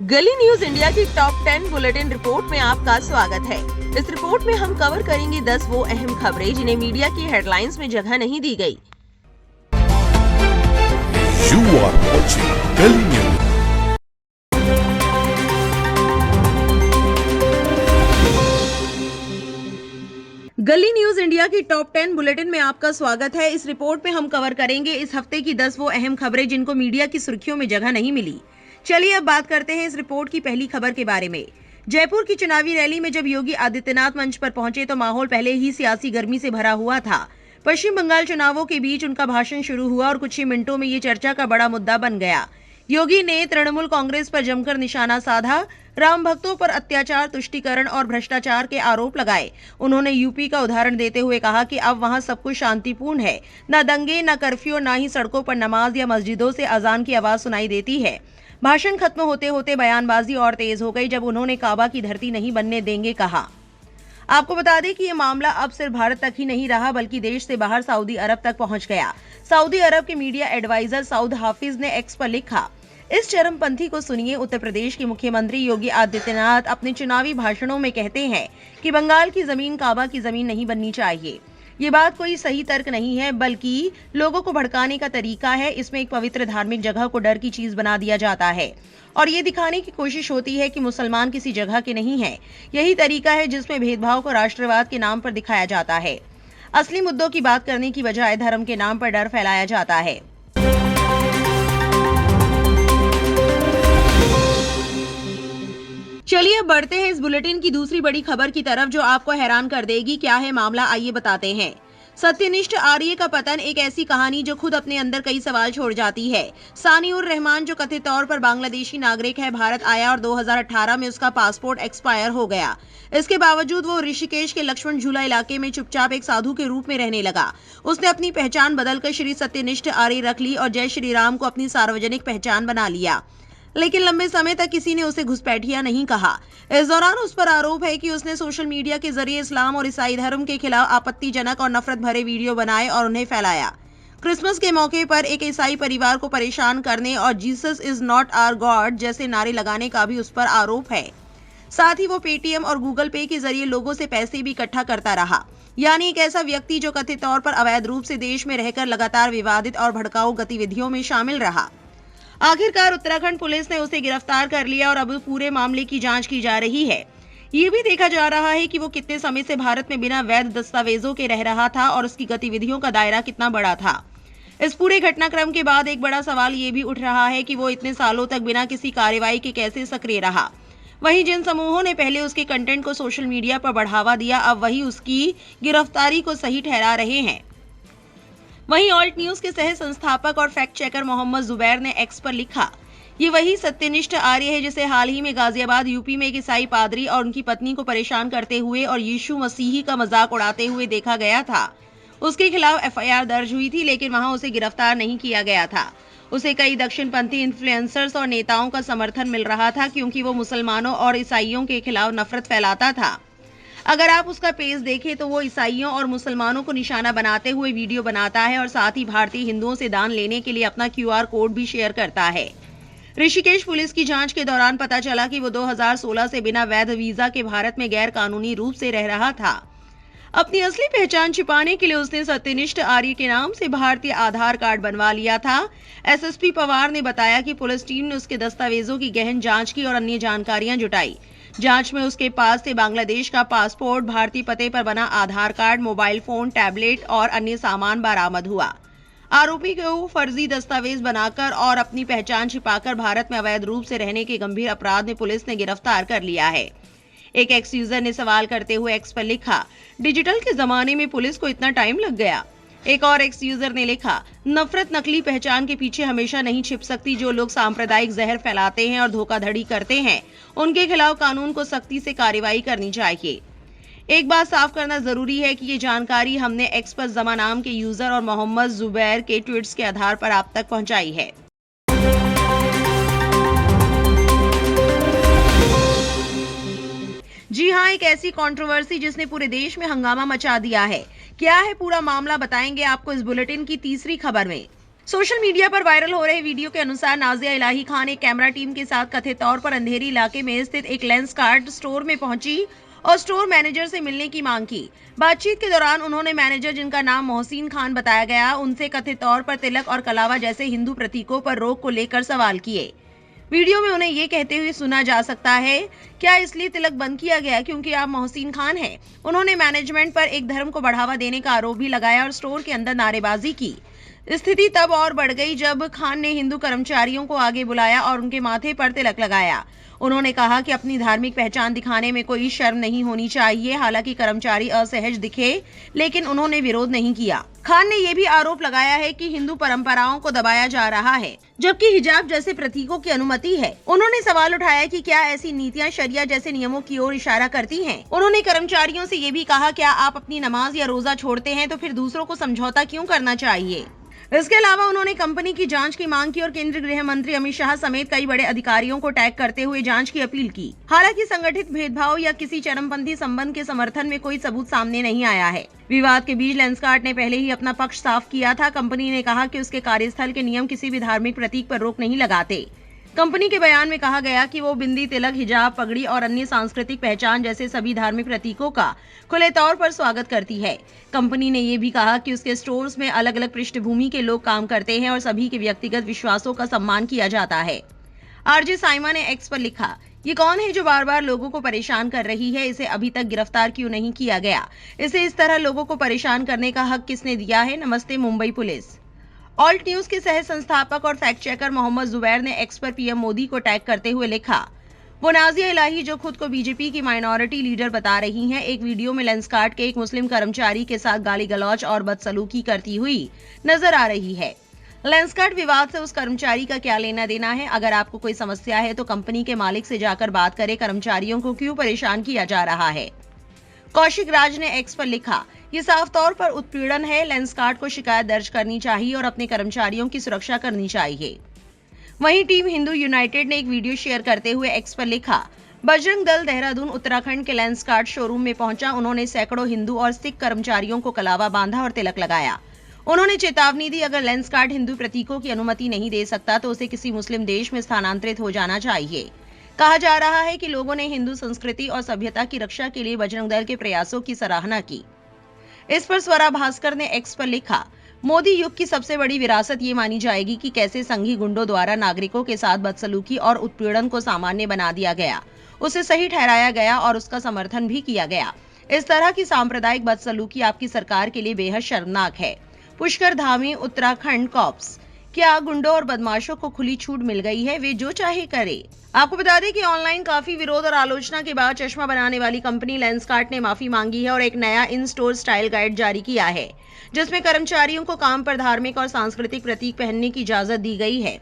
गली news India की top 10 bulletin report में आपका स्वागत है। इस रिपोर्ट में हम कवर करेंगे 10 वो अहम खबरें जिन्हें मीडिया की हेडलाइंस में जगह नहीं दी गई। You are watching गली न्यूज। गली न्यूज इंडिया की टॉप 10 बुलेटिन में आपका स्वागत है। इस रिपोर्ट में हम कवर करेंगे इस हफ्ते की 10 वो अहम खबरें जिनको मीडिया की सुर्खियों में जगह नहीं मिली। चलिए अब बात करते हैं इस रिपोर्ट की पहली खबर के बारे में। जयपुर की चुनावी रैली में जब योगी आदित्यनाथ मंच पर पहुंचे तो माहौल पहले ही सियासी गर्मी से भरा हुआ था। पश्चिम बंगाल चुनावों के बीच उनका भाषण शुरू हुआ और कुछ ही मिनटों में ये चर्चा का बड़ा मुद्दा बन गया। योगी ने तृणमूल कांग्रेस पर जमकर निशाना साधा, राम भक्तों पर अत्याचार, तुष्टीकरण और भ्रष्टाचार के आरोप लगाए। उन्होंने यूपी का उदाहरण देते हुए कहा कि अब वहां सब कुछ शांतिपूर्ण है, न दंगे, न कर्फ्यू, न ही सड़कों पर नमाज या मस्जिदों से अजान की आवाज सुनाई देती है। भाषण खत्म होते होते बयानबाजी और तेज हो गई जब उन्होंने काबा की धरती नहीं बनने देंगे कहा। आपको बता दें कि ये मामला अब सिर्फ भारत तक ही नहीं रहा बल्कि देश से बाहर सऊदी अरब तक पहुंच गया। सऊदी अरब के मीडिया एडवाइजर सऊद हाफिज ने एक्स पर लिखा, इस चरमपंथी को सुनिए। उत्तर प्रदेश के मुख्यमंत्री योगी आदित्यनाथ अपने चुनावी भाषणों में कहते हैं कि बंगाल की जमीन काबा की जमीन नहीं बननी चाहिए। ये बात कोई सही तर्क नहीं है बल्कि लोगों को भड़काने का तरीका है। इसमें एक पवित्र धार्मिक जगह को डर की चीज बना दिया जाता है और ये दिखाने की कोशिश होती है कि मुसलमान किसी जगह के नहीं है। यही तरीका है जिसमें भेदभाव को राष्ट्रवाद के नाम पर दिखाया जाता है। असली मुद्दों की बात करने की बजाय धर्म के नाम पर डर फैलाया जाता है। चलिए अब बढ़ते हैं इस बुलेटिन की दूसरी बड़ी खबर की तरफ जो आपको हैरान कर देगी। क्या है मामला, आइए बताते हैं। सत्यनिष्ठ आर्य का पतन, एक ऐसी कहानी जो खुद अपने अंदर कई सवाल छोड़ जाती है। सानिउर रहमान जो कथित तौर पर बांग्लादेशी नागरिक है, भारत आया और 2018 में उसका पासपोर्ट एक्सपायर हो गया। इसके बावजूद वो ऋषिकेश के लक्ष्मण झूला इलाके में चुपचाप एक साधु के रूप में रहने लगा। उसने अपनी पहचान बदलकर श्री सत्यनिष्ठ आर्य रख ली और जय श्री राम को अपनी सार्वजनिक पहचान बना लिया। लेकिन लंबे समय तक किसी ने उसे घुसपैठिया नहीं कहा। इस दौरान उस पर आरोप है कि उसने सोशल मीडिया के जरिए इस्लाम और ईसाई धर्म के खिलाफ आपत्तिजनक और नफरत भरे वीडियो बनाए और उन्हें फैलाया। क्रिसमस के मौके पर एक ईसाई परिवार को परेशान करने और Jesus is not our god जैसे नारे लगाने का भी उस पर आरोप है। साथ ही वो पेटीएम और गूगल पे के जरिए लोगों से पैसे भी इकट्ठा करता रहा। यानी एक ऐसा व्यक्ति जो कथित तौर पर अवैध रूप से देश में रहकर लगातार विवादित और भड़काऊ गतिविधियों में शामिल रहा। आखिरकार उत्तराखंड पुलिस ने उसे गिरफ्तार कर लिया और अब पूरे मामले की जांच की जा रही है। ये भी देखा जा रहा है कि वो कितने समय से भारत में बिना वैध दस्तावेजों के रह रहा था और उसकी गतिविधियों का दायरा कितना बड़ा था। इस पूरे घटनाक्रम के बाद एक बड़ा सवाल ये भी उठ रहा है कि वो इतने सालों तक बिना किसी कार्रवाई के कैसे सक्रिय रहा। वहीं जिन समूहों ने पहले उसके कंटेंट को सोशल मीडिया पर बढ़ावा दिया, अब वही उसकी गिरफ्तारी को सही ठहरा रहे हैं। वहीं ऑल्ट न्यूज के सह संस्थापक और फैक्ट चेकर मोहम्मद जुबैर ने एक्स पर लिखा, ये वही सत्यनिष्ठ आर्य है जिसे हाल ही में गाजियाबाद यूपी में एक ईसाई पादरी और उनकी पत्नी को परेशान करते हुए और यीशु मसीही का मजाक उड़ाते हुए देखा गया था। उसके खिलाफ एफआईआर दर्ज हुई थी लेकिन वहां उसे गिरफ्तार नहीं किया गया था। उसे कई दक्षिणपंथी इन्फ्लुएंसर्स और नेताओं का समर्थन मिल रहा था क्योंकि वो मुसलमानों और ईसाइयों के खिलाफ नफरत फैलाता था। अगर आप उसका पेज देखें तो वो ईसाइयों और मुसलमानों को निशाना बनाते हुए वीडियो बनाता है और साथ ही भारतीय हिंदुओं से दान लेने के लिए अपना क्यूआर कोड भी शेयर करता है। ऋषिकेश पुलिस की जांच के दौरान पता चला कि वो 2016 से बिना वैध वीजा के भारत में गैर कानूनी रूप से रह रहा था। अपनी असली पहचान छिपाने के लिए उसने सत्यनिष्ठ आर्य के नाम से भारतीय आधार कार्ड बनवा लिया था। एसएसपी पवार ने बताया कि पुलिस टीम ने उसके दस्तावेजों की गहन जांच की और अन्य जानकारियां जुटाई। जांच में उसके पास से बांग्लादेश का पासपोर्ट, भारतीय पते पर बना आधार कार्ड, मोबाइल फोन, टैबलेट और अन्य सामान बरामद हुआ। आरोपी को फर्जी दस्तावेज बनाकर और अपनी पहचान छिपाकर भारत में अवैध रूप से रहने के गंभीर अपराध में पुलिस ने गिरफ्तार कर लिया है। एक एक्स यूजर ने सवाल करते हुए एक्स पर लिखा, डिजिटल के जमाने में पुलिस को इतना टाइम लग गया। एक और एक्स यूजर ने लिखा, नफरत नकली पहचान के पीछे हमेशा नहीं छिप सकती। जो लोग सांप्रदायिक जहर फैलाते हैं और धोखाधड़ी करते हैं उनके खिलाफ कानून को सख्ती से कार्रवाई करनी चाहिए। एक बात साफ करना जरूरी है कि ये जानकारी हमने एक्स पर जमा नाम के यूजर और मोहम्मद जुबैर के ट्वीट्स के आधार पर आप तक पहुंचाई है। जी हाँ, एक ऐसी कंट्रोवर्सी जिसने पूरे देश में हंगामा मचा दिया है। क्या है पूरा मामला, बताएंगे आपको इस बुलेटिन की तीसरी खबर में। सोशल मीडिया पर वायरल हो रहे वीडियो के अनुसार नाजिया इलाही खान एक कैमरा टीम के साथ कथित तौर पर अंधेरी इलाके में स्थित एक लेंस कार्ड स्टोर में पहुंची और स्टोर मैनेजर से मिलने की मांग की। बातचीत के दौरान उन्होंने मैनेजर, जिनका नाम मोहसिन खान बताया गया, उनसे कथित तौर पर तिलक और कलावा जैसे हिंदू प्रतीकों पर रोक को लेकर सवाल किए। वीडियो में उन्हें ये कहते हुए सुना जा सकता है, क्या इसलिए तिलक बंद किया गया क्योंकि आप मोहसिन खान हैं? उन्होंने मैनेजमेंट पर एक धर्म को बढ़ावा देने का आरोप भी लगाया और स्टोर के अंदर नारेबाजी की। स्थिति तब और बढ़ गई जब खान ने हिंदू कर्मचारियों को आगे बुलाया और उनके माथे पर तिलक लगाया। उन्होंने कहा कि अपनी धार्मिक पहचान दिखाने में कोई शर्म नहीं होनी चाहिए। हालांकि कर्मचारी असहज दिखे, लेकिन उन्होंने विरोध नहीं किया। खान ने यह भी आरोप लगाया है कि हिंदू परंपराओं को दबाया जा रहा है, जबकि हिजाब जैसे प्रतीकों की अनुमति है। उन्होंने सवाल उठाया कि क्या ऐसी नीतियां शरिया जैसे नियमों की ओर इशारा करती हैं। उन्होंने कर्मचारियों से ये भी कहा, क्या आप अपनी नमाज या रोजा छोड़ते हैं तो फिर दूसरों को समझौता क्यों करना चाहिए। इसके अलावा उन्होंने कंपनी की जांच की मांग की और केंद्रीय गृह मंत्री अमित शाह समेत कई बड़े अधिकारियों को टैग करते हुए जांच की अपील की। हालांकि संगठित भेदभाव या किसी चरमपंथी संबंध के समर्थन में कोई सबूत सामने नहीं आया है। विवाद के बीच लेंसकार्ट ने पहले ही अपना पक्ष साफ किया था। कंपनी ने कहा कि उसके कार्यस्थल के नियम किसी भी धार्मिक प्रतीक पर रोक नहीं लगाते। कंपनी के बयान में कहा गया कि वो बिंदी, तिलक, हिजाब, पगड़ी और अन्य सांस्कृतिक पहचान जैसे सभी धार्मिक प्रतीकों का खुले तौर पर स्वागत करती है। कंपनी ने ये भी कहा कि उसके स्टोर्स में अलग अलग पृष्ठभूमि के लोग काम करते हैं और सभी के व्यक्तिगत विश्वासों का सम्मान किया जाता है। आरजे साइमा ने एक्स पर लिखा, ये कौन है जो बार बार लोगों को परेशान कर रही है? इसे अभी तक गिरफ्तार क्यों नहीं किया गया? इसे इस तरह लोगों को परेशान करने का हक किसने दिया है? नमस्ते मुंबई पुलिस। ऑल्ट न्यूज के सह संस्थापक और फैक्ट चेकर मोहम्मद जुबैर ने एक्स पर पीएम मोदी को टैग करते हुए लिखा, वो नाजिया इलाही जो खुद को बीजेपी की माइनॉरिटी लीडर बता रही हैं, एक वीडियो में लेंसकार्ट के एक मुस्लिम कर्मचारी के साथ गाली गलौज और बदसलूकी करती हुई नजर आ रही है। लेंसकार्ट विवाद से उस कर्मचारी का क्या लेना देना है? अगर आपको कोई समस्या है तो कंपनी के मालिक से जाकर बात करें। कर्मचारियों को क्यों परेशान किया जा रहा है? कौशिक राज ने एक्स पर लिखा, ये साफ तौर पर उत्पीड़न है। लेंसकार्ट को शिकायत दर्ज करनी चाहिए और अपने कर्मचारियों की सुरक्षा करनी चाहिए। वहीं टीम हिंदू यूनाइटेड ने एक वीडियो शेयर करते हुए एक्स पर लिखा, बजरंग दल देहरादून उत्तराखंड के लेंसकार्ट शोरूम में पहुंचा। उन्होंने सैकड़ों हिंदू और सिख कर्मचारियों को कलावा बांधा और तिलक लगाया। उन्होंने चेतावनी दी, अगर लेंसकार्ट हिंदू प्रतीकों की अनुमति नहीं दे सकता तो उसे किसी मुस्लिम देश में स्थानांतरित हो जाना चाहिए। कहा जा रहा है कि लोगों ने हिंदू संस्कृति और सभ्यता की रक्षा के लिए बजरंग दल के प्रयासों की सराहना की। इस पर स्वरा भास्कर ने एक्स पर लिखा, मोदी युग की सबसे बड़ी विरासत ये मानी जाएगी कि कैसे संघी गुंडों द्वारा नागरिकों के साथ बदसलूकी और उत्पीड़न को सामान्य बना दिया गया, उसे सही ठहराया गया और उसका समर्थन भी किया गया। इस तरह की सांप्रदायिक बदसलूकी आपकी सरकार के लिए बेहद शर्मनाक है। पुष्कर धामी, उत्तराखंड कॉप्स, क्या गुंडों और बदमाशों को खुली छूट मिल गई है? वे जो चाहे करे। आपको बता दें कि ऑनलाइन काफी विरोध और आलोचना के बाद चश्मा बनाने वाली कंपनी लेंसकार्ट ने माफी मांगी है और एक नया इन स्टोर स्टाइल गाइड जारी किया है, जिसमें कर्मचारियों को काम पर धार्मिक और सांस्कृतिक प्रतीक पहनने की इजाजत दी गई है।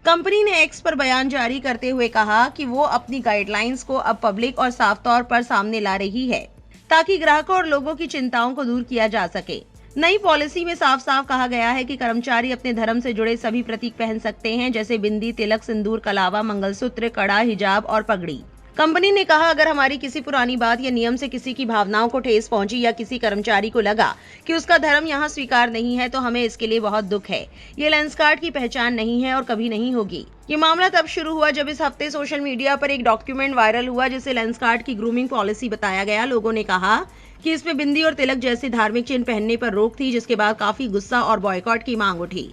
कंपनी ने एक्स पर बयान जारी करते हुए कहा कि वो अपनी गाइडलाइंस को अब पब्लिक और साफ तौर पर सामने ला रही है, ताकि ग्राहकों और लोगों की चिंताओं को दूर किया जा सके। नई पॉलिसी में साफ साफ कहा गया है कि कर्मचारी अपने धर्म से जुड़े सभी प्रतीक पहन सकते हैं, जैसे बिंदी, तिलक, सिंदूर, कलावा, मंगलसूत्र, कड़ा, हिजाब और पगड़ी। कंपनी ने कहा, अगर हमारी किसी पुरानी बात या नियम से किसी की भावनाओं को ठेस पहुंची या किसी कर्मचारी को लगा कि उसका धर्म यहाँ स्वीकार नहीं है तो हमें इसके लिए बहुत दुख है। ये लेंसकार्ट की पहचान नहीं है और कभी नहीं होगी। ये मामला तब शुरू हुआ जब इस हफ्ते सोशल मीडिया पर एक डॉक्यूमेंट वायरल हुआ जिसे लेंसकार्ट की ग्रूमिंग पॉलिसी बताया गया। लोगों ने कहा कि इसमें बिंदी और तिलक जैसे धार्मिक चिन्ह पहनने पर रोक थी, जिसके बाद काफी गुस्सा और बॉयकॉट की मांग उठी।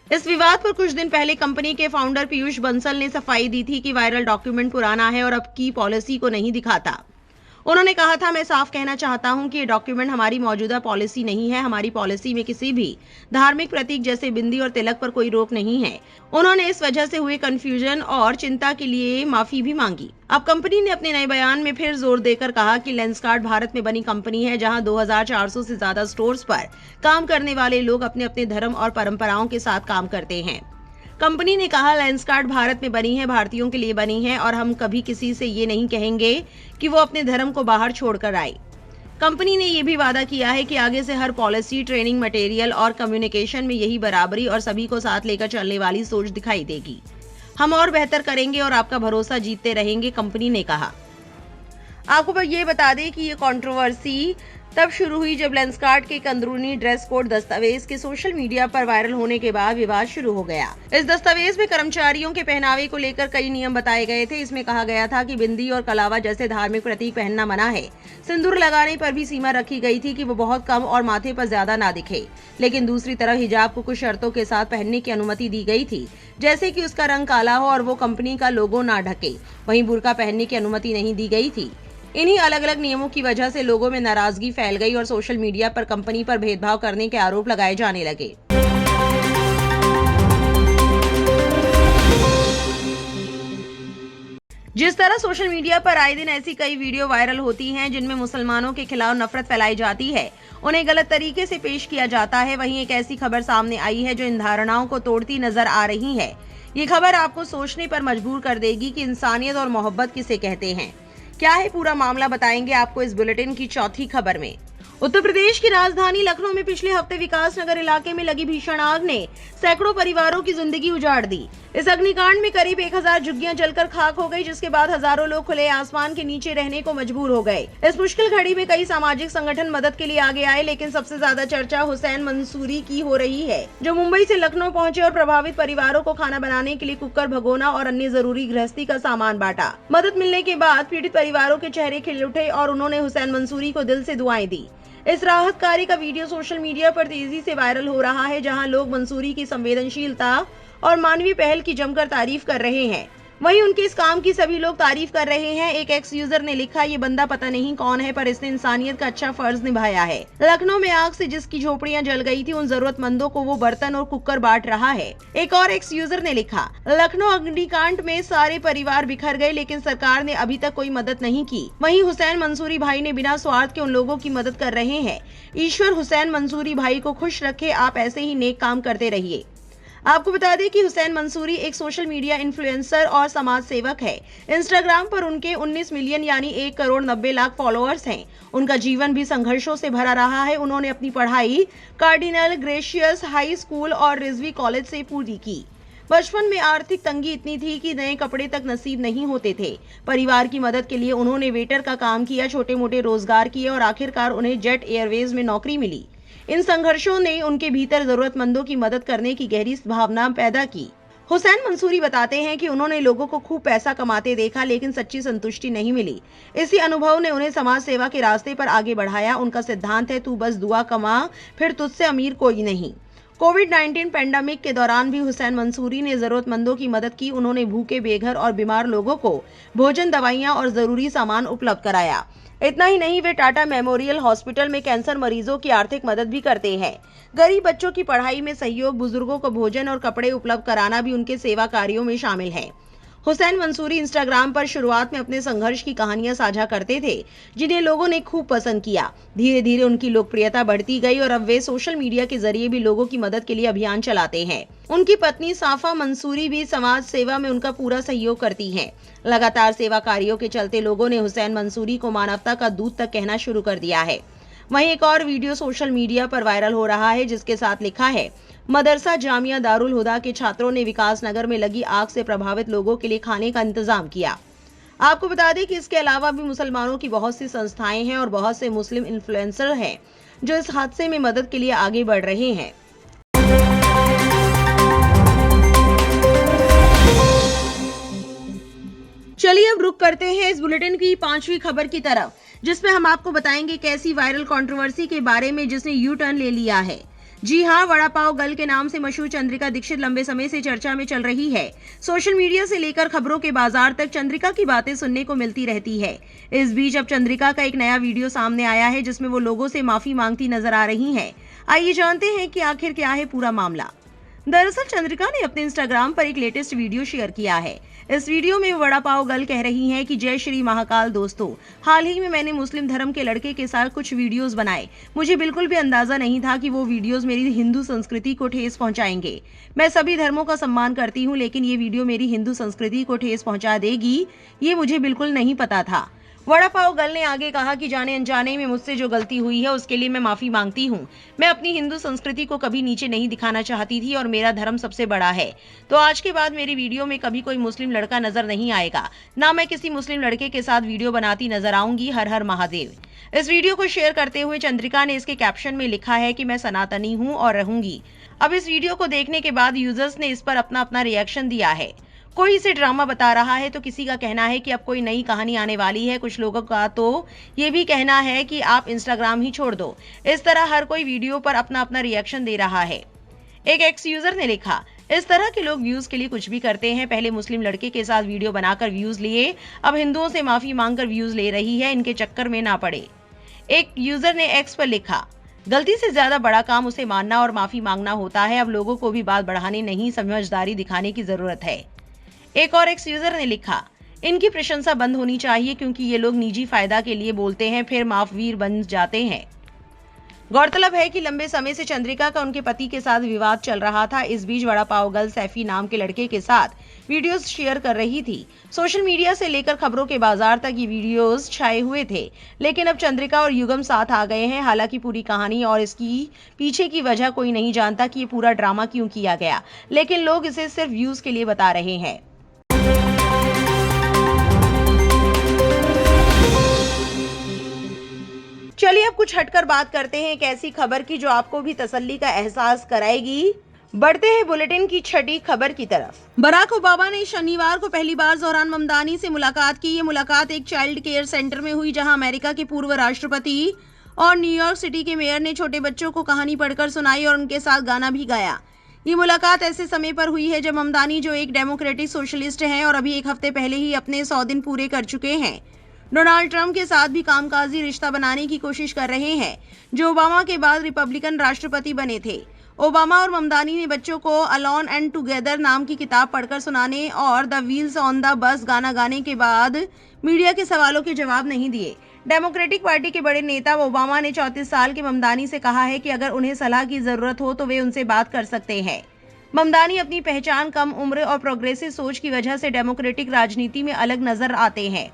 इस विवाद पर कुछ दिन पहले कंपनी के फाउंडर पीयूष बंसल ने सफाई दी थी कि वायरल डॉक्यूमेंट पुराना है और अब की पॉलिसी को नहीं दिखाता। उन्होंने कहा था, मैं साफ कहना चाहता हूं कि ये डॉक्यूमेंट हमारी मौजूदा पॉलिसी नहीं है। हमारी पॉलिसी में किसी भी धार्मिक प्रतीक जैसे बिंदी और तिलक पर कोई रोक नहीं है। उन्होंने इस वजह से हुए कंफ्यूजन और चिंता के लिए माफी भी मांगी। अब कंपनी ने अपने नए बयान में फिर जोर देकर कहा कि लेंसकार्ट भारत में बनी कंपनी है, जहां 2400 से ज्यादा स्टोर्स पर काम करने वाले लोग अपने अपने धर्म और परंपराओं के साथ काम करते हैं। कंपनी ने कहा, लेंसकार्ट भारत में बनी है, भारतीयों के लिए बनी है और हम कभी किसी से ये नहीं कहेंगे कि वो अपने धर्म को बाहर छोड़कर आए। कंपनी ने ये भी वादा किया है कि आगे से हर पॉलिसी, ट्रेनिंग मटेरियल और कम्युनिकेशन में यही बराबरी और सभी को साथ लेकर चलने वाली सोच दिखाई देगी। हम और बेहतर करेंगे और आपका भरोसा जीतते रहेंगे, कंपनी ने कहा। आपको ये बता दें कि ये कंट्रोवर्सी तब शुरू हुई जब लेंसकार्ट के एक अंदरूनी ड्रेस कोड दस्तावेज के सोशल मीडिया पर वायरल होने के बाद विवाद शुरू हो गया। इस दस्तावेज में कर्मचारियों के पहनावे को लेकर कई नियम बताए गए थे। इसमें कहा गया था कि बिंदी और कलावा जैसे धार्मिक प्रतीक पहनना मना है। सिंदूर लगाने पर भी सीमा रखी गई थी कि वो बहुत कम और माथे पर ज्यादा ना दिखे। लेकिन दूसरी तरफ हिजाब को कुछ शर्तों के साथ पहनने की अनुमति दी गई थी, जैसे कि उसका रंग काला हो और वो कंपनी का लोगो ना ढके। वहीं बुर्का पहनने की अनुमति नहीं दी गई थी। इन्हीं अलग अलग नियमों की वजह से लोगों में नाराजगी फैल गई और सोशल मीडिया पर कंपनी पर भेदभाव करने के आरोप लगाए जाने लगे। जिस तरह सोशल मीडिया पर आए दिन ऐसी कई वीडियो वायरल होती हैं जिनमें मुसलमानों के खिलाफ नफरत फैलाई जाती है, उन्हें गलत तरीके से पेश किया जाता है, वहीं एक ऐसी खबर सामने आई है जो इन धारणाओं को तोड़ती नजर आ रही है। ये खबर आपको सोचने पर मजबूर कर देगी कि इंसानियत और मोहब्बत किसे कहते हैं। क्या है पूरा मामला, बताएंगे आपको इस बुलेटिन की चौथी खबर में। उत्तर प्रदेश की राजधानी लखनऊ में पिछले हफ्ते विकास नगर इलाके में लगी भीषण आग ने सैकड़ों परिवारों की जिंदगी उजाड़ दी। इस अग्निकांड में करीब 1000 झुग्गियां जलकर खाक हो गई, जिसके बाद हजारों लोग खुले आसमान के नीचे रहने को मजबूर हो गए। इस मुश्किल घड़ी में कई सामाजिक संगठन मदद के लिए आगे आए, लेकिन सबसे ज्यादा चर्चा हुसैन मंसूरी की हो रही है, जो मुंबई से लखनऊ पहुंचे और प्रभावित परिवारों को खाना बनाने के लिए कुकर, भगोना और अन्य जरूरी गृहस्थी का सामान बांटा। मदद मिलने के बाद पीड़ित परिवारों के चेहरे खिल उठे और उन्होंने हुसैन मंसूरी को दिल से दुआएं दी। इस राहत कार्य का वीडियो सोशल मीडिया पर तेजी से वायरल हो रहा है, जहां लोग मंसूरी की संवेदनशीलता और मानवीय पहल की जमकर तारीफ कर रहे हैं। वहीं उनके इस काम की सभी लोग तारीफ कर रहे हैं। एक एक्स यूजर ने लिखा, ये बंदा पता नहीं कौन है, पर इसने इंसानियत का अच्छा फर्ज निभाया है। लखनऊ में आग से जिसकी झोपड़ियां जल गई थी, उन जरूरतमंदों को वो बर्तन और कुकर बांट रहा है। एक और एक्स यूजर ने लिखा, लखनऊ अग्निकांड में सारे परिवार बिखर गए, लेकिन सरकार ने अभी तक कोई मदद नहीं की। वहीं हुसैन मंसूरी भाई ने बिना स्वार्थ के उन लोगों की मदद कर रहे हैं। ईश्वर हुसैन मंसूरी भाई को खुश रखे, आप ऐसे ही नेक काम करते रहिए। आपको बता दें कि हुसैन मंसूरी एक सोशल मीडिया इन्फ्लुएंसर और समाज सेवक है। इंस्टाग्राम पर उनके 19 मिलियन यानी 1 करोड़ 90 लाख फॉलोअर्स हैं। उनका जीवन भी संघर्षों से भरा रहा है। उन्होंने अपनी पढ़ाई कार्डिनल ग्रेशियस हाई स्कूल और रिजवी कॉलेज से पूरी की। बचपन में आर्थिक तंगी इतनी थी कि नए कपड़े तक नसीब नहीं होते थे। परिवार की मदद के लिए उन्होंने वेटर का काम किया, छोटे मोटे रोजगार किए और आखिरकार उन्हें जेट एयरवेज में नौकरी मिली। इन संघर्षों ने उनके भीतर जरूरतमंदों की मदद करने की गहरी भावना पैदा की। हुसैन मंसूरी बताते हैं कि उन्होंने लोगों को खूब पैसा कमाते देखा, लेकिन सच्ची संतुष्टि नहीं मिली। इसी अनुभव ने उन्हें समाज सेवा के रास्ते पर आगे बढ़ाया। उनका सिद्धांत है, तू बस दुआ कमा, फिर तुझसे अमीर कोई नहीं। कोविड-19 पैंडेमिक के दौरान भी हुसैन मंसूरी ने जरूरतमंदों की मदद की। उन्होंने भूखे, बेघर और बीमार लोगों को भोजन, दवाइयां और जरूरी सामान उपलब्ध कराया। इतना ही नहीं, वे टाटा मेमोरियल हॉस्पिटल में कैंसर मरीजों की आर्थिक मदद भी करते हैं। गरीब बच्चों की पढ़ाई में सहयोग, बुजुर्गों को भोजन और कपड़े उपलब्ध कराना भी उनके सेवा कार्यों में शामिल है। हुसैन मंसूरी इंस्टाग्राम पर शुरुआत में अपने संघर्ष की कहानियां साझा करते थे, जिन्हें लोगों ने खूब पसंद किया। धीरे धीरे उनकी लोकप्रियता बढ़ती गई और अब वे सोशल मीडिया के जरिए भी लोगों की मदद के लिए अभियान चलाते हैं। उनकी पत्नी साफा मंसूरी भी समाज सेवा में उनका पूरा सहयोग करती हैं। लगातार सेवा कार्यों के चलते लोगों ने हुसैन मंसूरी को मानवता का दूत तक कहना शुरू कर दिया है। वहीं एक और वीडियो सोशल मीडिया पर वायरल हो रहा है, जिसके साथ लिखा है, मदरसा जामिया दारुल हुदा के छात्रों ने विकास नगर में लगी आग से प्रभावित लोगों के लिए खाने का इंतजाम किया। आपको बता दें कि इसके अलावा भी मुसलमानों की बहुत सी संस्थाएं हैं और बहुत से मुस्लिम इन्फ्लुएंसर हैं जो इस हादसे में मदद के लिए आगे बढ़ रहे हैं। चलिए अब रुक करते हैं इस बुलेटिन की 5वीं खबर की तरफ, जिसमें हम आपको बताएंगे एक ऐसी वायरल कंट्रोवर्सी के बारे में जिसने यू टर्न ले लिया है। जी हां, वड़ा पाव गर्ल के नाम से मशहूर चंद्रिका दीक्षित लंबे समय से चर्चा में चल रही है। सोशल मीडिया से लेकर खबरों के बाजार तक चंद्रिका की बातें सुनने को मिलती रहती है। इस बीच अब चंद्रिका का एक नया वीडियो सामने आया है, जिसमें वो लोगों से माफी मांगती नजर आ रही है। आइए जानते हैं कि आखिर क्या है पूरा मामला। दरअसल चंद्रिका ने अपने इंस्टाग्राम पर एक लेटेस्ट वीडियो शेयर किया है। इस वीडियो में वड़ा पाव गर्ल कह रही हैं कि जय श्री महाकाल दोस्तों, हाल ही में मैंने मुस्लिम धर्म के लड़के के साथ कुछ वीडियोस बनाए। मुझे बिल्कुल भी अंदाजा नहीं था कि वो वीडियोस मेरी हिंदू संस्कृति को ठेस पहुंचाएंगे। मैं सभी धर्मों का सम्मान करती हूं, लेकिन ये वीडियो मेरी हिंदू संस्कृति को ठेस पहुंचा देगी, ये मुझे बिल्कुल नहीं पता था। वड़ा पाव गर्ल ने आगे कहा कि जाने अनजाने में मुझसे जो गलती हुई है उसके लिए मैं माफी मांगती हूँ। मैं अपनी हिंदू संस्कृति को कभी नीचे नहीं दिखाना चाहती थी और मेरा धर्म सबसे बड़ा है। तो आज के बाद मेरी वीडियो में कभी कोई मुस्लिम लड़का नजर नहीं आएगा, ना मैं किसी मुस्लिम लड़के के साथ वीडियो बनाती नजर आऊंगी। हर हर महादेव। इस वीडियो को शेयर करते हुए चंद्रिका ने इसके कैप्शन में लिखा है कि मैं सनातनी हूँ और रहूंगी। अब इस वीडियो को देखने के बाद यूजर्स ने इस पर अपना रिएक्शन दिया है। कोई इसे ड्रामा बता रहा है तो किसी का कहना है कि अब कोई नई कहानी आने वाली है। कुछ लोगों का तो ये भी कहना है कि आप इंस्टाग्राम ही छोड़ दो। इस तरह हर कोई वीडियो पर अपना रिएक्शन दे रहा है। एक एक्स यूजर ने लिखा, इस तरह के लोग व्यूज के लिए कुछ भी करते हैं। पहले मुस्लिम लड़के के साथ वीडियो बनाकर व्यूज लिए, अब हिंदुओं से माफी मांगकर व्यूज ले रही है। इनके चक्कर में ना पड़े। एक यूजर ने एक्स पर लिखा, गलती से ज्यादा बड़ा काम उसे मानना और माफी मांगना होता है। अब लोगों को भी बात बढ़ाने नहीं, समझदारी दिखाने की जरूरत है। एक और एक्स यूजर ने लिखा, इनकी प्रशंसा बंद होनी चाहिए क्योंकि ये लोग निजी फायदा के लिए बोलते हैं, फिर माफवीर बन जाते हैं। गौरतलब है कि लंबे समय से चंद्रिका का उनके पति के साथ विवाद चल रहा था। इस बीच वड़ा पाव गर्ल सैफी नाम के लड़के के साथ वीडियोस शेयर कर रही थी। सोशल मीडिया से लेकर खबरों के बाजार तक ये वीडियोस छाए हुए थे, लेकिन अब चंद्रिका और युगम साथ आ गए हैं। हालांकि पूरी कहानी और इसकी पीछे की वजह कोई नहीं जानता कि ये पूरा ड्रामा क्यों किया गया, लेकिन लोग इसे सिर्फ व्यूज के लिए बता रहे हैं। चलिए अब कुछ हटकर बात करते हैं एक ऐसी खबर की जो आपको भी तसल्ली का एहसास कराएगी। बढ़ते हैं बुलेटिन की छठी खबर की तरफ। बराक ओबामा ने शनिवार को पहली बार ज़ोहरान ममदानी से मुलाकात की। ये मुलाकात एक चाइल्ड केयर सेंटर में हुई, जहां अमेरिका के पूर्व राष्ट्रपति और न्यूयॉर्क सिटी के मेयर ने छोटे बच्चों को कहानी पढ़कर सुनाई और उनके साथ गाना भी गाया। ये मुलाकात ऐसे समय पर हुई है जब ममदानी, जो एक डेमोक्रेटिक सोशलिस्ट हैं और अभी एक हफ्ते पहले ही अपने 100 दिन पूरे कर चुके हैं, डोनाल्ड ट्रंप के साथ भी कामकाजी रिश्ता बनाने की कोशिश कर रहे हैं, जो ओबामा के बाद रिपब्लिकन राष्ट्रपति बने थे। ओबामा और ममदानी ने बच्चों को अलोन एंड टुगेदर नाम की किताब पढ़कर सुनाने और the wheels on the bus गाना गाने के बाद मीडिया के सवालों के जवाब नहीं दिए। डेमोक्रेटिक पार्टी के बड़े नेता ओबामा ने 34 साल के ममदानी से कहा है कि अगर उन्हें सलाह की जरूरत हो तो वे उनसे बात कर सकते हैं। ममदानी अपनी पहचान, कम उम्र और प्रोग्रेसिव सोच की वजह से डेमोक्रेटिक राजनीति में अलग नजर आते हैं।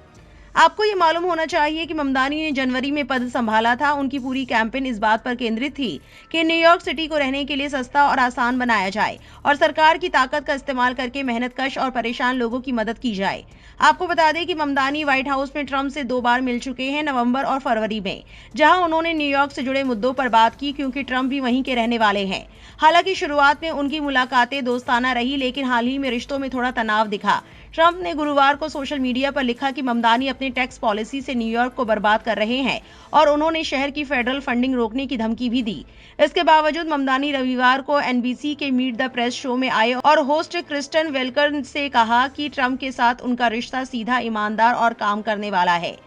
आपको ये मालूम होना चाहिए कि ममदानी ने जनवरी में पद संभाला था। उनकी पूरी कैंपेन इस बात पर केंद्रित थी कि न्यूयॉर्क सिटी को रहने के लिए सस्ता और आसान बनाया जाए और सरकार की ताकत का इस्तेमाल करके मेहनतकश और परेशान लोगों की मदद की जाए। आपको बता दें कि ममदानी व्हाइट हाउस में ट्रंप से 2 बार मिल चुके हैं, नवंबर और फरवरी में, जहां उन्होंने न्यूयॉर्क से जुड़े मुद्दों पर बात की क्योंकि ट्रंप भी वहीं के रहने वाले हैं। हालांकि शुरुआत में उनकी मुलाकातें दोस्ताना रही, लेकिन हाल ही में रिश्तों में थोड़ा तनाव दिखा। ट्रंप ने गुरुवार को सोशल मीडिया पर लिखा कि ममदानी अपनी टैक्स पॉलिसी से न्यूयॉर्क को बर्बाद कर रहे हैं और उन्होंने शहर की फेडरल फंडिंग रोकने की धमकी भी दी। इसके बावजूद ममदानी रविवार को एनबीसी के मीट द प्रेस शो में आए और होस्ट क्रिस्टन वेलकर से कहा कि ट्रंप के साथ उनका रिश्ता सीधा, ईमानदार और काम करने वाला है।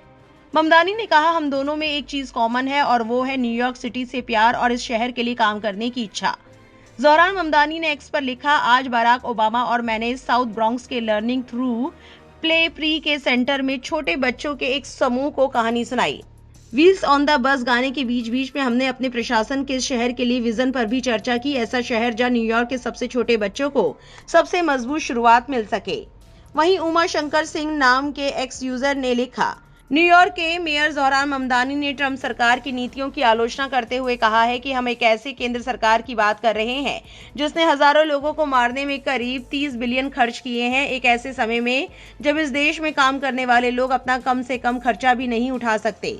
ममदानी ने कहा, हम दोनों में एक चीज कॉमन है और वो है न्यूयॉर्क सिटी से प्यार और इस शहर के लिए काम करने की इच्छा। ज़ोहरान ममदानी ने एक्स पर लिखा, आज बराक ओबामा और मैंने साउथ ब्रॉन्क्स के लर्निंग थ्रू प्ले प्री के सेंटर में छोटे बच्चों के एक समूह को कहानी सुनाई। व्हील्स ऑन द बस गाने के बीच बीच में हमने अपने प्रशासन के शहर के लिए विजन पर भी चर्चा की। ऐसा शहर जहां न्यूयॉर्क के सबसे छोटे बच्चों को सबसे मजबूत शुरुआत मिल सके। वहीं उमा शंकर सिंह नाम के एक्स यूजर ने लिखा, न्यूयॉर्क के मेयर ज़ोहरान ममदानी ने ट्रंप सरकार की नीतियों की आलोचना करते हुए कहा है कि हम एक ऐसे केंद्र सरकार की बात कर रहे हैं जिसने हजारों लोगों को मारने में करीब 30 बिलियन खर्च किए हैं, एक ऐसे समय में जब इस देश में काम करने वाले लोग अपना कम से कम खर्चा भी नहीं उठा सकते।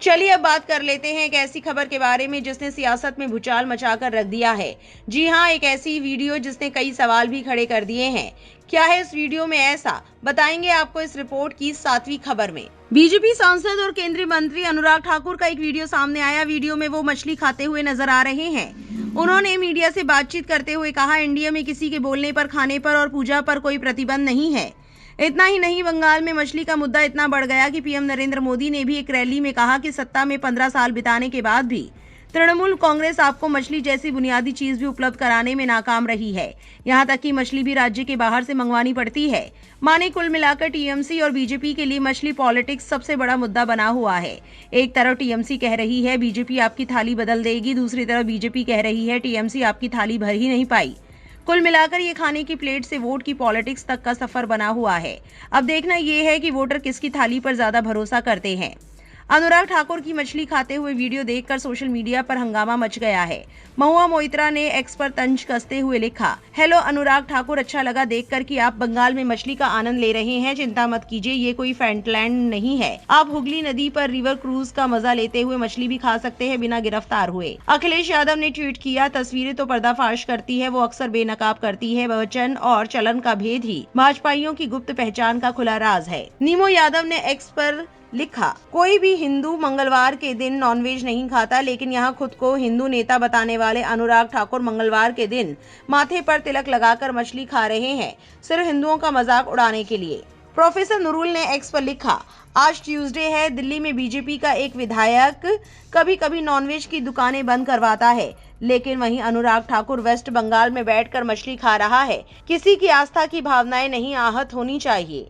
चलिए अब बात कर लेते हैं एक ऐसी खबर के बारे में जिसने सियासत में भूचाल मचाकर रख दिया है। जी हां, एक ऐसी वीडियो जिसने कई सवाल भी खड़े कर दिए हैं। क्या है इस वीडियो में ऐसा, बताएंगे आपको इस रिपोर्ट की 7वीं खबर में। बीजेपी सांसद और केंद्रीय मंत्री अनुराग ठाकुर का एक वीडियो सामने आया। वीडियो में वो मछली खाते हुए नजर आ रहे हैं। उन्होंने मीडिया से बातचीत करते हुए कहा, इंडिया में किसी के बोलने पर, खाने पर और पूजा पर कोई प्रतिबंध नहीं है। इतना ही नहीं, बंगाल में मछली का मुद्दा इतना बढ़ गया कि पीएम नरेंद्र मोदी ने भी एक रैली में कहा कि सत्ता में 15 साल बिताने के बाद भी तृणमूल कांग्रेस आपको मछली जैसी बुनियादी चीज भी उपलब्ध कराने में नाकाम रही है। यहां तक कि मछली भी राज्य के बाहर से मंगवानी पड़ती है। माने कुल मिलाकर टीएमसी और बीजेपी के लिए मछली पॉलिटिक्स सबसे बड़ा मुद्दा बना हुआ है। एक तरफ टीएमसी कह रही है बीजेपी आपकी थाली बदल देगी, दूसरी तरफ बीजेपी कह रही है टीएमसी आपकी थाली भर ही नहीं पाई। कुल मिलाकर ये खाने की प्लेट से वोट की पॉलिटिक्स तक का सफर बना हुआ है। अब देखना ये है कि वोटर किसकी थाली पर ज्यादा भरोसा करते हैं। अनुराग ठाकुर की मछली खाते हुए वीडियो देखकर सोशल मीडिया पर हंगामा मच गया है। महुआ मोइत्रा ने एक्स पर तंज कसते हुए लिखा, हेलो अनुराग ठाकुर, अच्छा लगा देखकर कि आप बंगाल में मछली का आनंद ले रहे हैं। चिंता मत कीजिए, ये कोई फ्रंटलैंड नहीं है। आप हुगली नदी पर रिवर क्रूज का मजा लेते हुए मछली भी खा सकते हैं बिना गिरफ्तार हुए। अखिलेश यादव ने ट्वीट किया, तस्वीरें तो पर्दाफाश करती है, वो अक्सर बेनकाब करती है। वचन और चलन का भेद ही भाजपाइयों की गुप्त पहचान का खुला राज है। नीमो यादव ने एक्स पर लिखा, कोई भी हिंदू मंगलवार के दिन नॉनवेज नहीं खाता, लेकिन यहाँ खुद को हिंदू नेता बताने वाले अनुराग ठाकुर मंगलवार के दिन माथे पर तिलक लगाकर मछली खा रहे हैं, सिर्फ हिंदुओं का मजाक उड़ाने के लिए। प्रोफेसर नुरुल ने एक्स पर लिखा, आज ट्यूसडे है, दिल्ली में बीजेपी का एक विधायक कभी कभी नॉनवेज की दुकानें बंद करवाता है, लेकिन वहीं अनुराग ठाकुर वेस्ट बंगाल में बैठकर मछली खा रहा है। किसी की आस्था की भावनाएं नहीं आहत होनी चाहिए।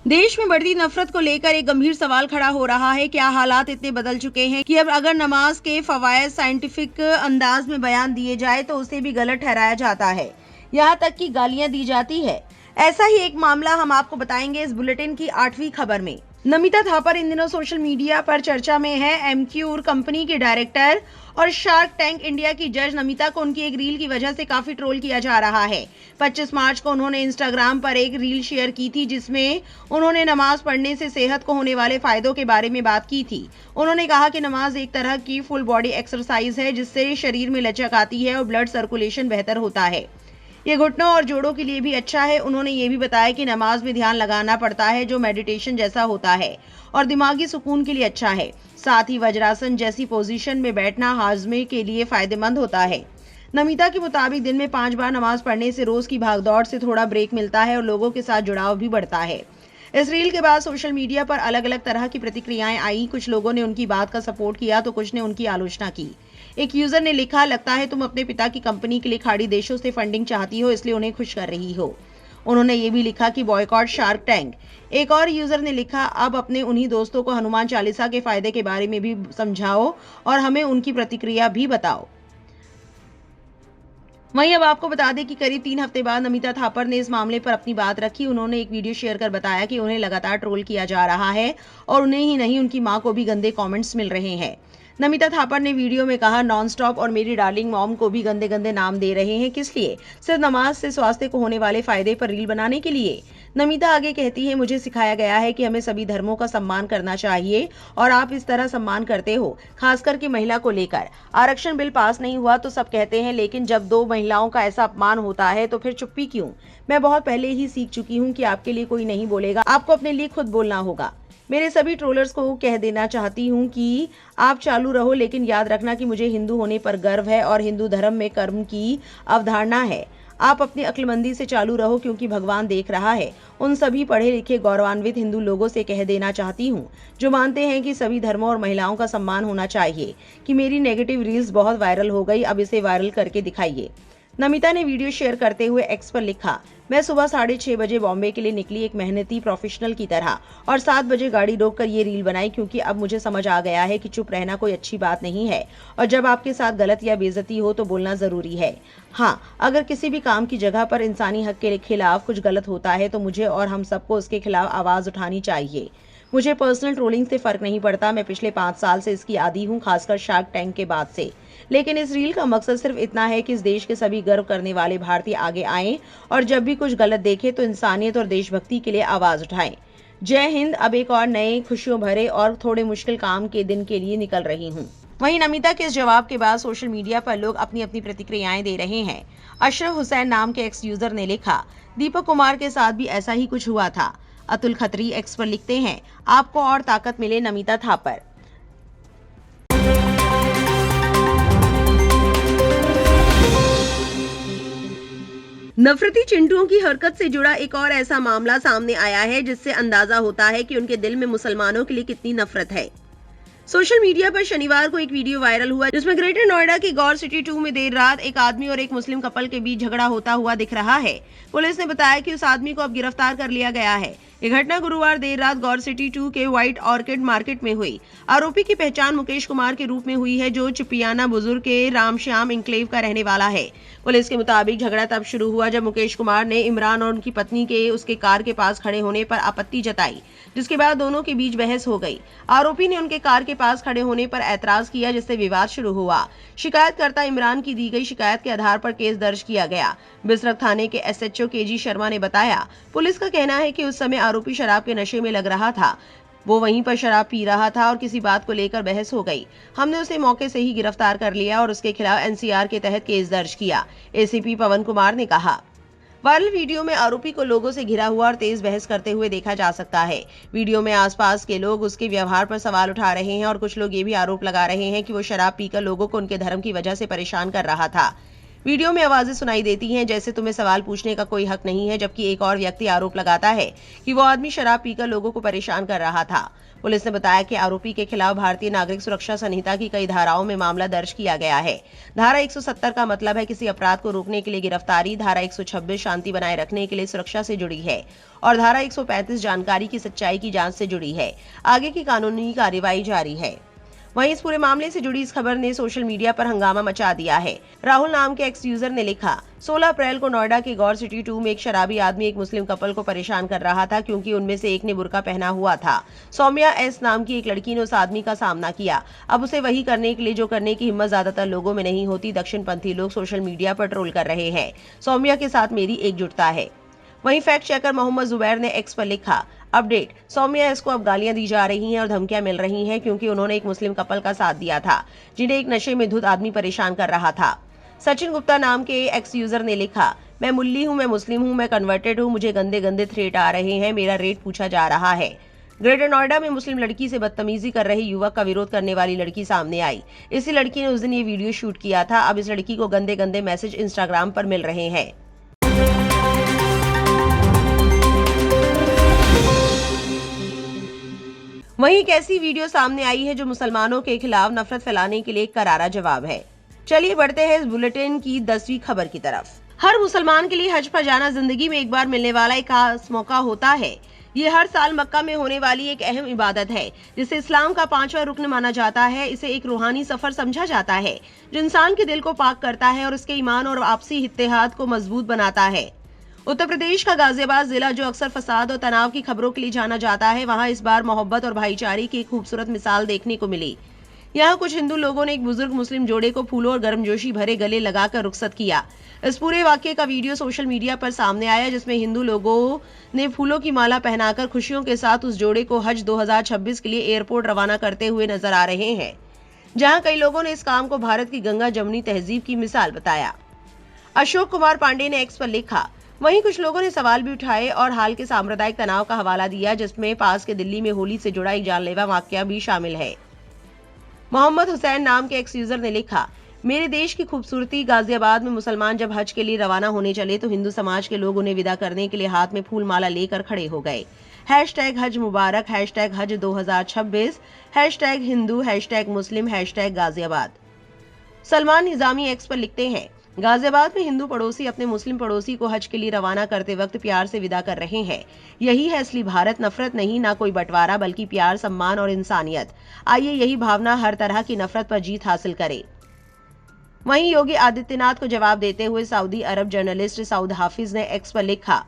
देश में बढ़ती नफरत को लेकर एक गंभीर सवाल खड़ा हो रहा है। क्या हालात इतने बदल चुके हैं कि अब अगर नमाज के फवायद साइंटिफिक अंदाज में बयान दिए जाए तो उसे भी गलत ठहराया जाता है, यहाँ तक कि गालियां दी जाती है। ऐसा ही एक मामला हम आपको बताएंगे इस बुलेटिन की 8वीं खबर में। नमिता थापर इन दिनों सोशल मीडिया पर चर्चा में है। एमक्यूर कंपनी के डायरेक्टर और शार्क टैंक इंडिया की जज नमिता को उनकी एक रील की वजह से काफी ट्रोल किया जा रहा है। 25 मार्च को उन्होंने इंस्टाग्राम पर एक रील शेयर की थी, जिसमें उन्होंने नमाज पढ़ने से सेहत को होने वाले फायदों के बारे में बात की थी। उन्होंने कहा कि नमाज एक तरह की फुल बॉडी एक्सरसाइज है, जिससे शरीर में लचक आती है और ब्लड सर्कुलेशन बेहतर होता है। ये घुटनों और जोड़ों के लिए भी अच्छा है। उन्होंने ये भी बताया कि नमाज में ध्यान लगाना पड़ता है, जो मेडिटेशन जैसा होता है और दिमागी सुकून के लिए अच्छा है। साथ ही वज्रासन जैसी पोजीशन में बैठना हाजमे के लिए फायदेमंद होता है। नमिता के मुताबिक दिन में 5 बार नमाज पढ़ने से रोज की भागदौड़ से थोड़ा ब्रेक मिलता है और लोगों के साथ जुड़ाव भी बढ़ता है। इस रील के बाद सोशल मीडिया पर अलग अलग तरह की प्रतिक्रियाएं आई। कुछ लोगों ने उनकी बात का सपोर्ट किया तो कुछ ने उनकी आलोचना की। एक यूजर ने लिखा, लगता है तुम अपने पिता की कंपनी के लिए खाड़ी देशों से फंडिंग चाहती हो, इसलिए उन्हें खुश कर रही हो। उन्होंने ये भी लिखा कि बॉयकॉट शार्क टैंक। एक और यूजर ने लिखा, अब अपने उन्हीं दोस्तों को हनुमान चालीसा के फायदे के बारे में भी समझाओ और हमें उनकी प्रतिक्रिया भी बताओ। वहीं अब आपको बता दें कि करीब 3 हफ्ते बाद नमिता थापर ने इस मामले पर अपनी बात रखी। उन्होंने एक वीडियो शेयर कर बताया कि उन्हें लगातार ट्रोल किया जा रहा है और उन्हें ही नहीं, उनकी मां को भी गंदे कमेंट्स मिल रहे हैं। नमिता थापर ने वीडियो में कहा, नॉन स्टॉप और मेरी डार्लिंग मॉम को भी गंदे गंदे नाम दे रहे हैं, किस लिए? सिर्फ नमाज से स्वास्थ्य को होने वाले फायदे पर रील बनाने के लिए। नमिता आगे कहती है, मुझे सिखाया गया है कि हमें सभी धर्मों का सम्मान करना चाहिए और आप इस तरह सम्मान करते हो, खासकर के महिला को लेकर। आरक्षण बिल पास नहीं हुआ तो सब कहते हैं, लेकिन जब 2 महिलाओं का ऐसा अपमान होता है तो फिर चुप्पी क्यों? मैं बहुत पहले ही सीख चुकी हूँ कि आपके लिए कोई नहीं बोलेगा, आपको अपने लिए खुद बोलना होगा। मेरे सभी ट्रोलर्स को कह देना चाहती हूँ कि आप चालू रहो, लेकिन याद रखना कि मुझे हिंदू होने पर गर्व है और हिंदू धर्म में कर्म की अवधारणा है। आप अपनी अक्लमंदी से चालू रहो, क्योंकि भगवान देख रहा है। उन सभी पढ़े लिखे गौरवान्वित हिंदू लोगों से कह देना चाहती हूँ जो मानते हैं कि सभी धर्मों और महिलाओं का सम्मान होना चाहिए कि मेरी नेगेटिव रील्स बहुत वायरल हो गई, अब इसे वायरल करके दिखाइए। नमिता ने वीडियो शेयर करते हुए एक्स पर लिखा, मैं सुबह 6:30 बजे बॉम्बे के लिए निकली एक मेहनती प्रोफेशनल की तरह और 7 बजे गाड़ी रोककर ये रील बनाई, क्योंकि अब मुझे समझ आ गया है कि चुप रहना कोई अच्छी बात नहीं है और जब आपके साथ गलत या बेइज्जती हो तो बोलना जरूरी है। हाँ, अगर किसी भी काम की जगह पर इंसानी हक के खिलाफ कुछ गलत होता है तो मुझे और हम सबको उसके खिलाफ आवाज उठानी चाहिए। मुझे पर्सनल ट्रोलिंग से फर्क नहीं पड़ता, मैं पिछले 5 साल से इसकी आदी हूँ, खासकर शार्क टैंक के बाद से। लेकिन इस रील का मकसद सिर्फ इतना है कि इस देश के सभी गर्व करने वाले भारतीय आगे आएं और जब भी कुछ गलत देखें तो इंसानियत और देशभक्ति के लिए आवाज उठाएं। जय हिंद। अब एक और नए खुशियों भरे और थोड़े मुश्किल काम के दिन के लिए निकल रही हूँ। वहीं नमिता के इस जवाब के बाद सोशल मीडिया पर लोग अपनी अपनी प्रतिक्रियाएं दे रहे हैं। अशरफ हुसैन नाम के एक्स यूजर ने लिखा, दीपक कुमार के साथ भी ऐसा ही कुछ हुआ था। अतुल खत्री एक्स पर लिखते हैं, आपको और ताकत मिले नमिता थापर। नफरती चिंटुओं की हरकत से जुड़ा एक और ऐसा मामला सामने आया है जिससे अंदाजा होता है कि उनके दिल में मुसलमानों के लिए कितनी नफरत है। सोशल मीडिया पर शनिवार को एक वीडियो वायरल हुआ जिसमें ग्रेटर नोएडा की गौर सिटी 2 में देर रात एक आदमी और एक मुस्लिम कपल के बीच झगड़ा होता हुआ दिख रहा है। पुलिस ने बताया कि उस आदमी को अब गिरफ्तार कर लिया गया है। ये घटना गुरुवार देर रात गौर सिटी 2 के व्हाइट ऑर्किड मार्केट में हुई। आरोपी की पहचान मुकेश कुमार के रूप में हुई है, जो चिपियाना बुजुर्ग के रामश्याम इंक्लेव का रहने वाला है। पुलिस के मुताबिक झगड़ा तब शुरू हुआ जब मुकेश कुमार ने इमरान और उनकी पत्नी के उसके कार के पास खड़े होने पर आपत्ति जताई, जिसके बाद दोनों के बीच बहस हो गई। आरोपी ने उनके कार के पास खड़े होने पर ऐतराज किया, जिससे विवाद शुरू हुआ। शिकायतकर्ता इमरान की दी गई शिकायत के आधार पर केस दर्ज किया गया। बिसरख थाने के SHO KG शर्मा ने बताया, पुलिस का कहना है कि उस समय आरोपी शराब के नशे में लग रहा था। वो वहीं पर शराब पी रहा था और किसी बात को लेकर बहस हो गई। हमने उसे मौके से ही गिरफ्तार कर लिया और उसके खिलाफ NCR के तहत केस दर्ज किया, ACP पवन कुमार ने कहा। वायरल वीडियो में आरोपी को लोगों से घिरा हुआ और तेज बहस करते हुए देखा जा सकता है। वीडियो में आसपास के लोग उसके व्यवहार पर सवाल उठा रहे हैं और कुछ लोग ये भी आरोप लगा रहे हैं कि वो शराब पीकर लोगों को उनके धर्म की वजह से परेशान कर रहा था। वीडियो में आवाजें सुनाई देती हैं जैसे तुम्हें सवाल पूछने का कोई हक नहीं है, जबकि एक और व्यक्ति आरोप लगाता है कि वो आदमी शराब पीकर लोगों को परेशान कर रहा था। पुलिस ने बताया कि आरोपी के खिलाफ भारतीय नागरिक सुरक्षा संहिता की कई धाराओं में मामला दर्ज किया गया है। धारा 170 का मतलब है किसी अपराध को रोकने के लिए गिरफ्तारी, धारा 126 शांति बनाए रखने के लिए सुरक्षा से जुड़ी है और धारा 135 जानकारी की सच्चाई की जांच से जुड़ी है। आगे की कानूनी कार्रवाई जारी है। वहीं इस पूरे मामले से जुड़ी इस खबर ने सोशल मीडिया पर हंगामा मचा दिया है। राहुल नाम के एक्स यूजर ने लिखा, 16 अप्रैल को नोएडा के गौर सिटी 2 में एक शराबी आदमी एक मुस्लिम कपल को परेशान कर रहा था, क्योंकि उनमें से एक ने बुर्का पहना हुआ था। सौम्या S नाम की एक लड़की ने उस आदमी का सामना किया। अब उसे वही करने के लिए जो करने की हिम्मत ज्यादातर लोगों में नहीं होती। दक्षिणपंथी लोग सोशल मीडिया पर ट्रोल कर रहे हैं। सौम्या के साथ मेरी एकजुटता है। वहीं फैक्ट चेकर मोहम्मद जुबैर ने X पर लिखा, अपडेट, सौम्या S को अब गालियां दी जा रही हैं और धमकियां मिल रही हैं, क्योंकि उन्होंने एक मुस्लिम कपल का साथ दिया था जिन्हें एक नशे में धुत आदमी परेशान कर रहा था। सचिन गुप्ता नाम के X यूजर ने लिखा, मैं मुल्ली हूं, मैं मुस्लिम हूं, मैं कन्वर्टेड हूं, मुझे गंदे गंदे थ्रेट आ रहे हैं, मेरा रेट पूछा जा रहा है। ग्रेटर नोएडा में मुस्लिम लड़की से बदतमीजी कर रहे युवक का विरोध करने वाली लड़की सामने आई। इसी लड़की ने उस दिन ये वीडियो शूट किया था। अब इस लड़की को गंदे गंदे मैसेज इंस्टाग्राम पर मिल रहे हैं। वहीं एक ऐसी वीडियो सामने आई है जो मुसलमानों के खिलाफ नफरत फैलाने के लिए एक करारा जवाब है। चलिए बढ़ते हैं इस बुलेटिन की 10वीं खबर की तरफ। हर मुसलमान के लिए हज पर जाना जिंदगी में एक बार मिलने वाला एक खास मौका होता है। ये हर साल मक्का में होने वाली एक अहम इबादत है, जिसे इस्लाम का 5वां रुकन माना जाता है। इसे एक रूहानी सफर समझा जाता है जो इंसान के दिल को पाक करता है और उसके ईमान और आपसी इत्तेहाद को मजबूत बनाता है। उत्तर प्रदेश का गाजियाबाद जिला, जो अक्सर फसाद और तनाव की खबरों के लिए जाना जाता है, वहां इस बार मोहब्बत और भाईचारे की एक खूबसूरत मिसाल देखने को मिली। यहाँ कुछ हिंदू लोगों ने एक बुजुर्ग मुस्लिम जोड़े को फूलों और गर्मजोशी भरे गले लगाकर रुखसत किया। इस पूरे वाक्य का वीडियो सोशल मीडिया पर सामने आया, जिसमें हिंदू लोगों ने फूलों की माला पहनाकर खुशियों के साथ उस जोड़े को हज 2026 के लिए एयरपोर्ट रवाना करते हुए नजर आ रहे हैं। जहाँ कई लोगों ने इस काम को भारत की गंगा जमुनी तहजीब की मिसाल बताया। अशोक कुमार पांडे ने X पर लिखा, वहीं कुछ लोगों ने सवाल भी उठाए और हाल के सांप्रदायिक तनाव का हवाला दिया, जिसमें पास के दिल्ली में होली से जुड़ा एक जानलेवा वाकया भी शामिल है। मोहम्मद हुसैन नाम के X यूजर ने लिखा, मेरे देश की खूबसूरती गाजियाबाद में मुसलमान जब हज के लिए रवाना होने चले तो हिंदू समाज के लोग उन्हें विदा करने के लिए हाथ में फूल माला लेकर खड़े हो गए। #हज मुबारक, #हज 2026, #हिंदू, #मुस्लिम, #गाजियाबाद। सलमान निजामी X पर लिखते हैं, गाजियाबाद में हिंदू पड़ोसी अपने मुस्लिम पड़ोसी को हज के लिए रवाना करते वक्त प्यार से विदा कर रहे हैं। यही है असली भारत, नफरत नहीं, ना कोई बंटवारा, बल्कि प्यार, सम्मान और इंसानियत। आइए यही भावना हर तरह की नफरत पर जीत हासिल करे। वहीं योगी आदित्यनाथ को जवाब देते हुए सऊदी अरब जर्नलिस्ट सऊद हाफिज ने X पर लिखा,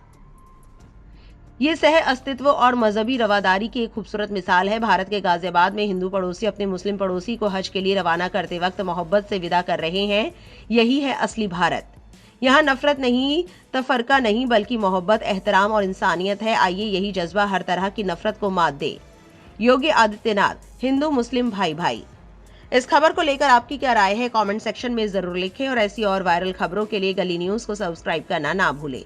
ये सह अस्तित्व और मजहबी रवादारी की एक खूबसूरत मिसाल है। भारत के गाजियाबाद में हिंदू पड़ोसी अपने मुस्लिम पड़ोसी को हज के लिए रवाना करते वक्त मोहब्बत से विदा कर रहे हैं। यही है असली भारत। यहाँ नफरत नहीं, तफरका नहीं, बल्कि मोहब्बत, एहतराम और इंसानियत है। आइए यही जज्बा हर तरह की नफरत को मात दे। योगी आदित्यनाथ, हिंदू मुस्लिम भाई भाई। इस खबर को लेकर आपकी क्या राय है, कमेंट सेक्शन में जरूर लिखें और ऐसी और वायरल खबरों के लिए गली न्यूज को सब्सक्राइब करना ना भूलें।